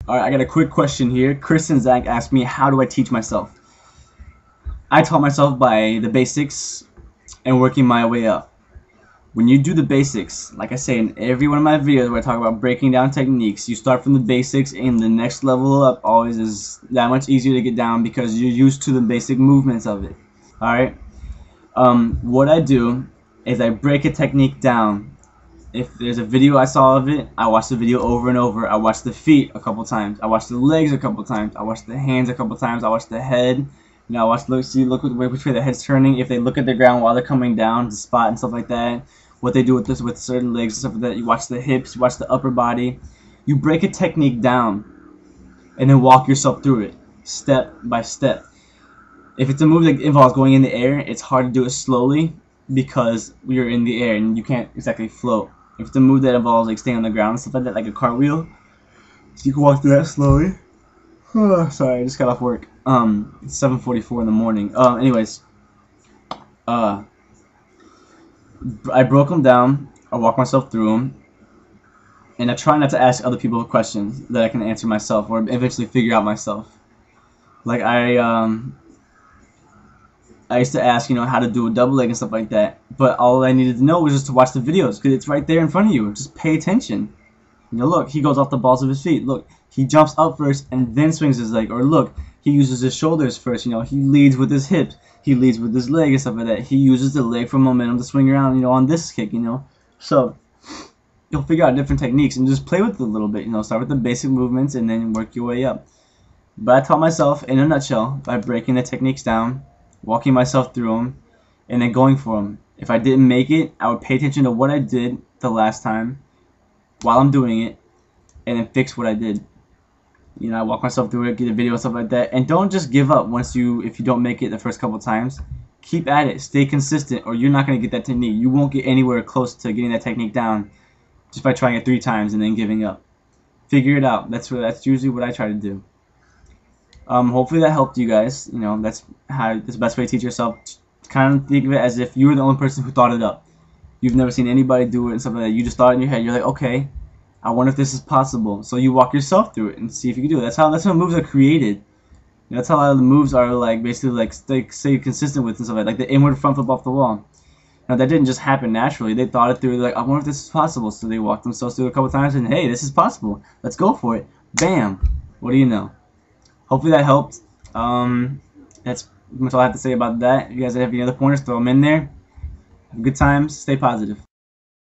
Alright, I got a quick question here. Kris and Zac asked me, how do I teach myself? I taught myself by the basics and working my way up. When you do the basics, like I say in every one of my videos where I talk about breaking down techniques, you start from the basics, and the next level up always is that much easier to get down because you're used to the basic movements of it. Alright? What I do is I break a technique down. If there's a video I saw of it, I watch the video over and over. I watch the feet a couple times. I watch the legs a couple times. I watch the hands a couple times. I watch the head. You know, I watch look which way the head's turning. If they look at the ground while they're coming down, the spot and stuff like that. What they do with certain legs and stuff like that. You watch the hips. You watch the upper body. You break a technique down, and then walk yourself through it, step by step. If it's a move that involves going in the air, it's hard to do it slowly because you're in the air and you can't exactly float. If it's a move that involves like staying on the ground and stuff like that, like a cartwheel, so you can walk through that slowly. Sorry, I just got off work. It's 7:44 in the morning. Anyways, I broke them down. I walk myself through them, and I try not to ask other people questions that I can answer myself or eventually figure out myself. Like I used to ask, you know, how to do a double leg and stuff like that, but all I needed to know was just to watch the videos because it's right there in front of you. Just pay attention. You know, look, he goes off the balls of his feet. Look, he jumps up first and then swings his leg. Or look, he uses his shoulders first. You know, he leads with his hips. He leads with his leg and stuff like that. He uses the leg for momentum to swing around, you know, on this kick, you know. So you'll figure out different techniques and just play with it a little bit. You know, start with the basic movements and then work your way up. But I taught myself in a nutshell by breaking the techniques down, walking myself through them, and then going for them. If I didn't make it, I would pay attention to what I did the last time while I'm doing it, and then fix what I did. You know, I walk myself through it, get a video and stuff like that, and don't just give up if you don't make it the first couple times. Keep at it, stay consistent, or you're not going to get that technique. You won't get anywhere close to getting that technique down just by trying it 3 times and then giving up. Figure it out. That's usually what I try to do. Hopefully that helped you guys. You know, that's the best way to teach yourself. Kind of think of it as if you were the only person who thought it up. You've never seen anybody do it and stuff like that. You just thought it in your head. You're like, okay, I wonder if this is possible. So you walk yourself through it and see if you can do it. That's how moves are created. That's how a lot of the moves are like basically like stay consistent with and stuff like the inward front flip off the wall. Now that didn't just happen naturally. They thought it through. They're like, I wonder if this is possible. So they walked themselves through it a couple times and hey, this is possible. Let's go for it. Bam. What do you know? Hopefully that helped. That's pretty much all I have to say about that. If you guys have any other pointers, throw them in there. Have good times. Stay positive.